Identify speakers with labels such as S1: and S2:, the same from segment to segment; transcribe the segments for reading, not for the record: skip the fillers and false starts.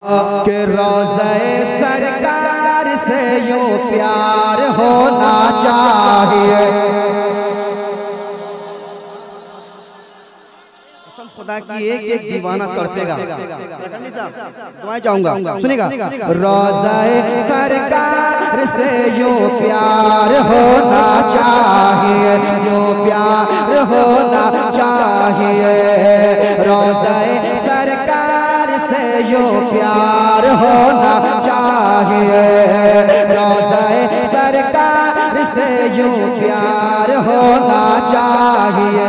S1: के रोज़े सरकार से यूं प्यार होना चाहिए। कसम खुदा की एक एक दीवाना तड़पेगा। दुआएं जाऊंगा, सुनिएगा। रोज़े सरकार से यूं प्यार होना चाहिए, यूं प्यार होना चाहिए। रोज़े सरकार से यूं प्यार होना चाहिए। रोज़े सरकार से यूं प्यार होना चाहिए।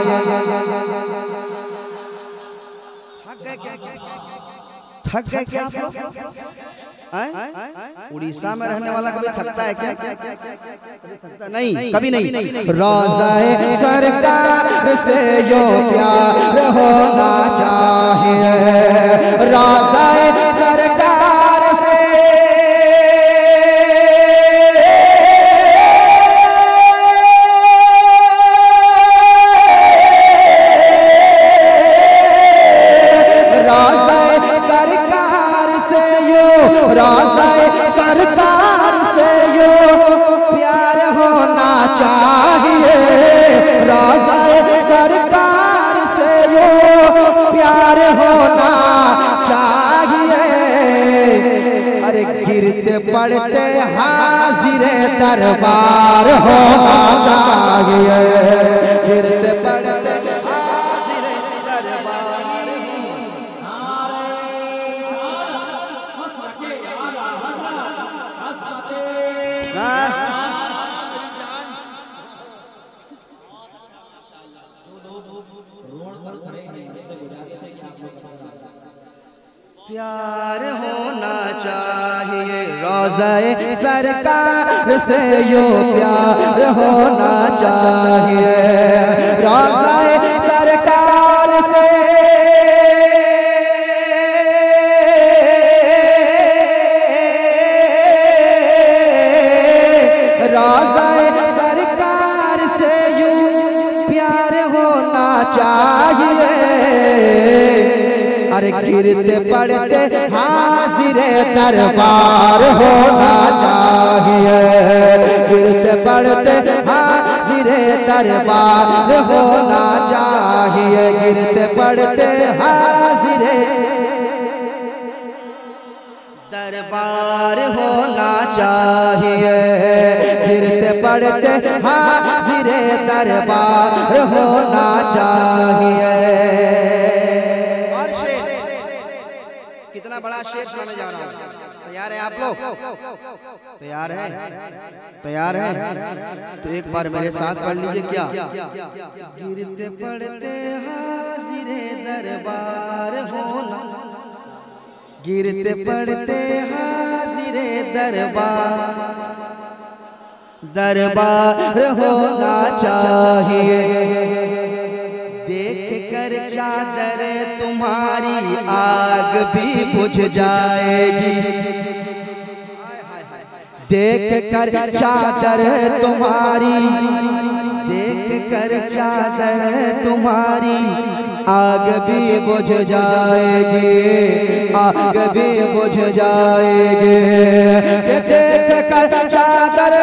S1: थक गए क्या आप लोग? उड़ीसा में रहने वाला कभी थकता है क्या? नहीं, कभी नहीं। रोज़े सरकार से यूं प्यार होना चाहिए। रोज़े सरकार से सरकार से यूं प्यार होना चाहिए। रोज़े सरकार से यूं प्यार होना चाहिए। अरे गिरते पड़ते हाजिरे दरबार होना चाहिए। गिरते पड़ते हाजिरे दरबार। प्यार होना चाहिए। रोज़े सरकार से यूं प्यार होना चाहिए। रोज़े सरकार से रोज़े सरकार से यूं प्यार होना चाहिए। अरे गिरते पड़ते हाजिरे दरबार होना चाहिए। गिरते पड़ते हाजिरे दरबार होना चाहिए। गिरते पड़ते हाजिरे दरबार होना चाहिए। गिरते पड़ते हाजिरे दरबार होना चाहिए। कितना बड़ा शेर सुनाने जा रहा हूँ। तैयार है आप लोग? तैयार है? तैयार है? तो एक बार मेरे साथ पढ़ लीजिए। क्या? गिरते पड़ते हाजिरे दरबार होना, गिरते पड़ते हाजिरे दरबार, दरबार होना चाहिए। देख कर चादर तुम्हारी आग भी बुझ जाएगी। देख कर चादर तुम्हारी, देख कर चादर तुम्हारी आग भी बुझ जाएगी, आग भी बुझ जाएगी। देख कर चादर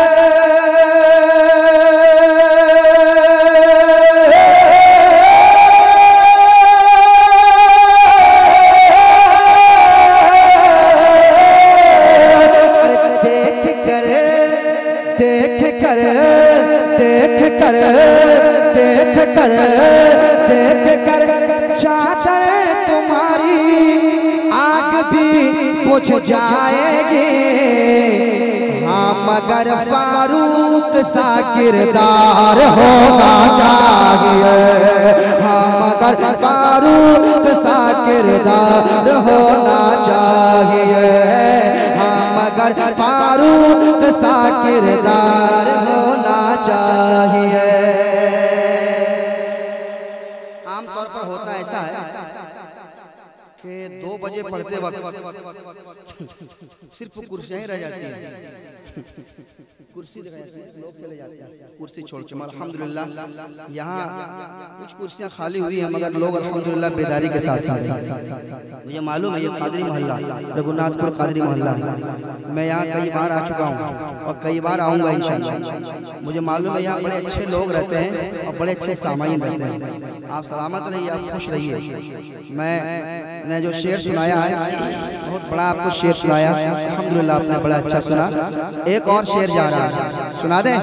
S1: देख कर चादर तुम्हारी आग भी बुझ जाएगी। हाँ मगर फारूक सा किरदार होना चाहिए। हाँ मगर फारूक सा किरदार होना चाहिए। हाँ मगर फारूक सा किरदार होना चाहिए। आमतौर पर होता ऐसा है कि 2 बजे पढ़ते पढ़ते वक्त सिर्फ कुर्सियां ही रह जाती हैं, कुर्सी लोग चले जाते हैं कुर्सी छोड़ के। अल्हम्दुलिल्लाह यहाँ कुछ कुर्सियां खाली हुई हैं, मगर लोग अल्हम्दुलिल्लाह बेदारी के साथ मुझे मालूम है ये कादरी मोहल्ला, रघुनाथपुर कादरी मोहल्ला, मैं यहाँ कई बार आ चुका हूँ और कई बार आऊँगा इंशाअल्लाह। मुझे मालूम है यहाँ बड़े अच्छे लोग रहते हैं और बड़े अच्छे सामाइन रहते हैं। आप सलामत रहिए, आप खुश रहिए। मैंने जो शेर सुनाया है बहुत बड़ा आपको शेर सुनाया, अल्हम्दुलिल्लाह आपने बड़ा अच्छा सुना। एक और शेर जा रहा है, सुना दें।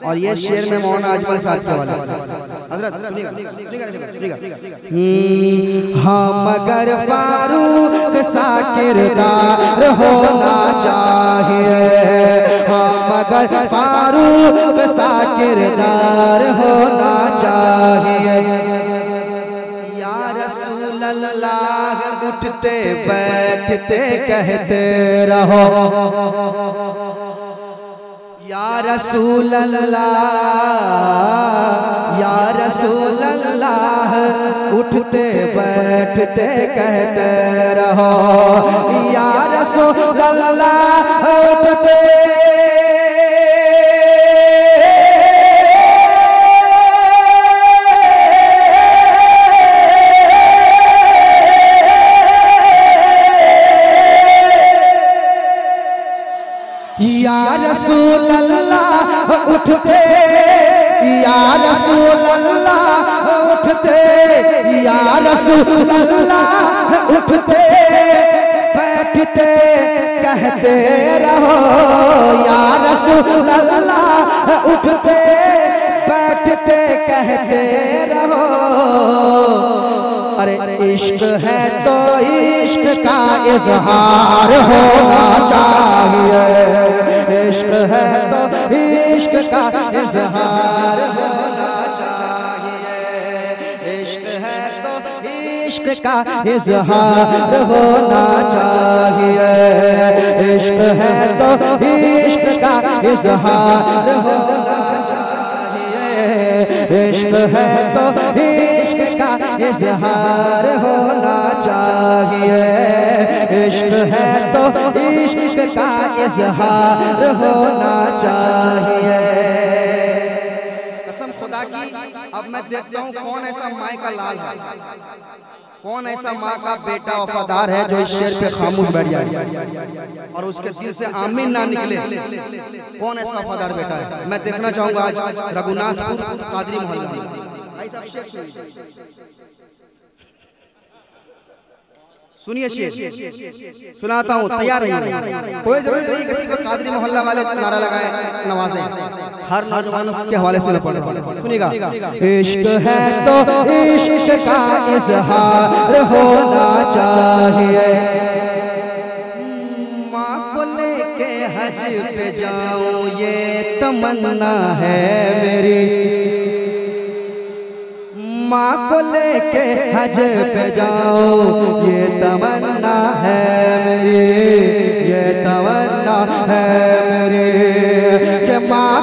S1: और ये शेर में मौलाना अजमल साहब के हवाले से हजरत हम मगर फारूक सा किरदार होना चाहिए, हम मगर फारूक सा किरदार होना चाहिए। या रसूल अल्लाह उठते बैठते कहते रहो, या रसूल अल्लाह, या रसूल अल्लाह उठते बैठते कहते रहो, या रसूल अल्लाह उठते या रसूल अल्लाह उठते, या रसूल अल्लाह उठते, या रसूल अल्लाह उठते बैठते कहते रहो, या रसूल अल्लाह उठते बैठते कहते रहो। अरे इश्क है तो इश्क का इजहार होना चाहिए, इश्क है तो इश्क का इजहार होना चाहिए, इश्क है तो इश्क का इजहार होना चाहिए, इश्क है तो इश्क का इजहार होना चाहिए, इश्क है तो इश्क का इजहार होना चाहिए, इश्क है तो इश्क का इजहार होना चाहिए। कसम खुदा की अब मैं देखता हूँ कौन ऐसा माँ का लाल है, कौन ऐसा माँ का बेटा वफादार है जो इस शेर पे खामोश बैठ जाए और उसके दिल से आमीन ना निकले। कौन ऐसा वफादार बेटा है, मैं देखना चाहूंगा आज रघुनाथपुर कादरी मोहल्ला में। सुनिए शेर सुनाता हूँ, तैयार रहिए। कोई जरूरी नहीं किसी को कादरी मोहल्ला वाले नारा लगाए नवाजे, हर नौजवान के हवाले से पढ़ सुनिएगा। इश्क है तो इश्क का इजहार होना चाहिए, माँ को लेके हज पे जाऊं ये तमन्ना है मेरी, माँ को लेके हज पे जाऊं ये तमन्ना है मेरी, ये तमन्ना है मेरी कि माँ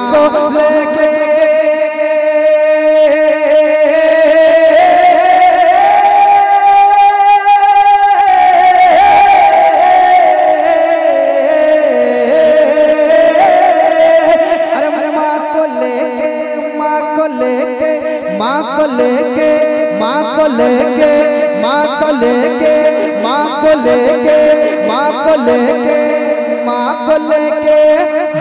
S1: को लेके माँ को लेके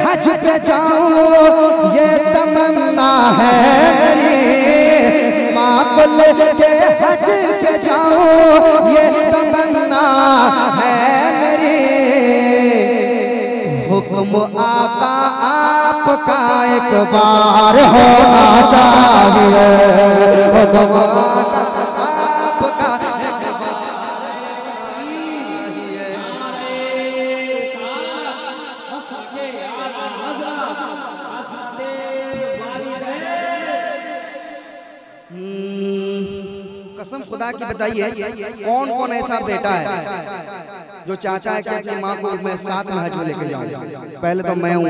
S1: हज पे जाऊं ये तमन्ना है मेरी, माँ को लेके हज पे जाऊं ये तमन्ना है मेरी। हुक्म आका आपका एक बार होना चाहिए, हुक्म आका आपका कसम खुदा की बताइए कौन कौन ऐसा बेटा है जो चाहता है कि अपनी माँ को मैं साथ में हज में लेके जाऊं। पहले तो मैं हूँ,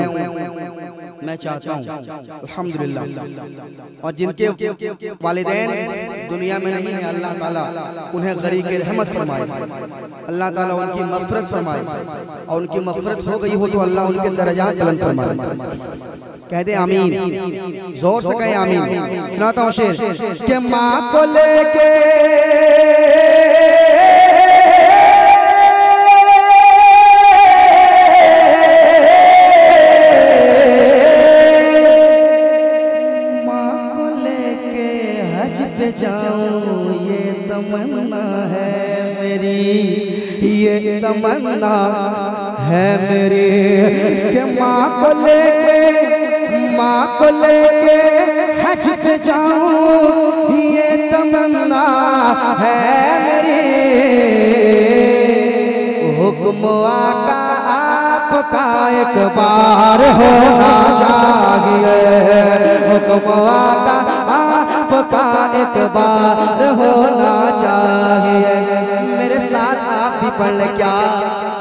S1: मैं चाहता हूँ अल्हम्दुलिल्लाह, और जिनके वालिदैन दुनिया में नहीं है, अल्लाह ताला उन्हें गरीब की रहमत फरमाए, अल्लाह ताला उनकी मग़फ़िरत फरमाए, और उनकी मग़फ़िरत हो गई हो तो अल्लाह उनके दर्जात बुलंद फरमाए। कहते आमीन, जोर से कहें आमीन। सुनाता हूँ शेर कि माँ को लेके जाऊं ये तमन्ना है मेरी, ये तमन्ना है मेरी, कि माँ को लेके हज पे जाऊं ये तमन्ना है मेरी। हुक्म आका आपका एक बार होना चाहिए, हुक्म आका आपका एक बार होना चाहिए। मेरे साथ आप भी पढ़ ले, क्या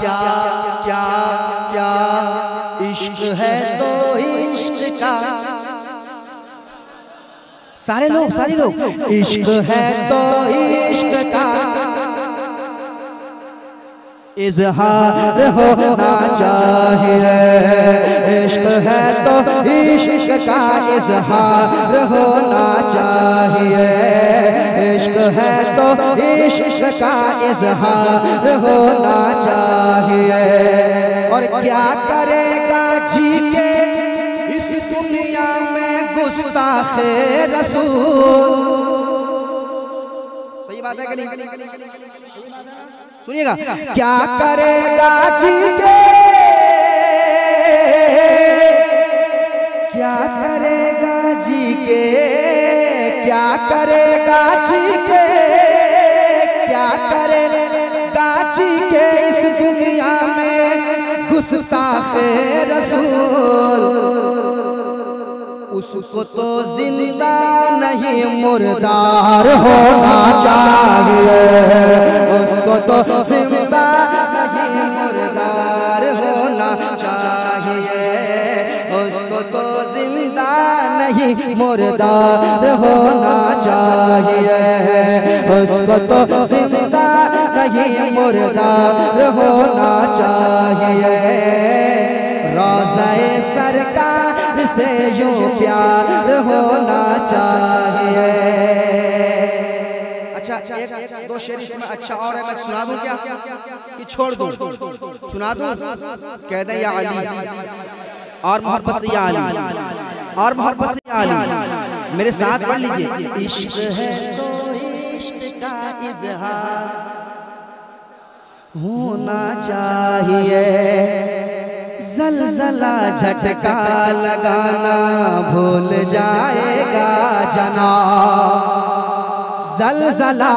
S1: क्या क्या क्या इश्क है तो इश्क का, सारे लोग इश्क है तो इश्क का इजहार होना चाहिए, इश्क है तो इश्क का इजहार होना चाहिए, इश्क है तो इश्क का इजहार होना चाहिए। और क्या करेगा जी के इस दुनिया में गुस्ताखे रसूल, सही बात है कि नहीं? सुनिएगा, क्या करेगा जी के, क्या करेगा जी के, क्या करेगा जी के, क्या करेगा जी के इस दुनिया में गुस्ताखे रसूल। उसको तो जिंदा नहीं मुर्दार होना चाहिए, उसको तो जिंदा नहीं मुर्दार होना चाहिए, उसको तो जिंदा नहीं मुर्दार होना चाहिए, उसको तो जिंदा नहीं मुर्दार होना चाहिए। रोज़े सरकार से यूं प्यार होना चाहिए। अच्छा, एक दो शेर इसमें अच्छा और है, मैं सुना दूं क्या कि छोड़ दूं? सुना दूं? कह दे या अली, और मोहब्बत से या अली, और मोहब्बत से या अली। मेरे साथ पढ़ लीजिए, इश्क है तो इश्क का इजहार होना चाहिए, ज़लज़ला झटका लगाना भूल जाएगा जनाब, ज़लज़ला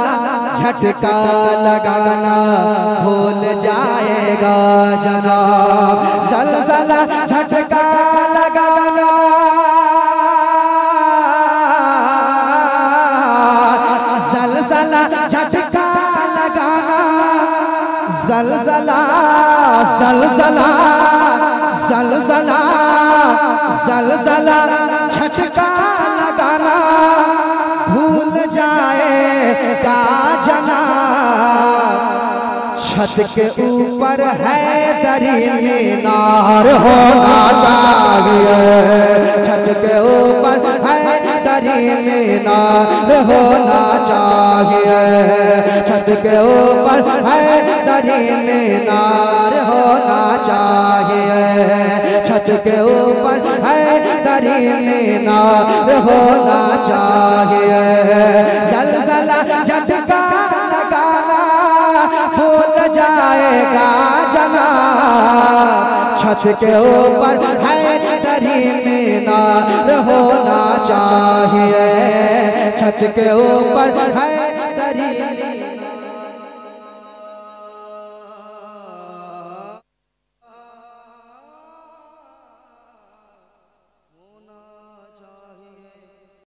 S1: झटका लगाना भूल जाएगा जनाब, ज़लज़ला झटका लगाना, ज़लज़ला झटका लगाना, ज़लज़ला ज़लज़ला ज़लज़ला ज़लज़ला झटका लगाना भूल जाएगा जनाब। छत के ऊपर हैदरी मीनार होना चाहिए, छत के ऊपर हैदरी मीनार होना चाहिए, छत के ऊपर हैदरी मीनार होना चाहिए, छत के ऊपर हैदरी मीनार होना चाहिए। ज़लज़ला झटका लगाना भूल जाएगा जनाब, छत के ऊपर हैदरी मीनार होना चाहिए, छत के ऊपर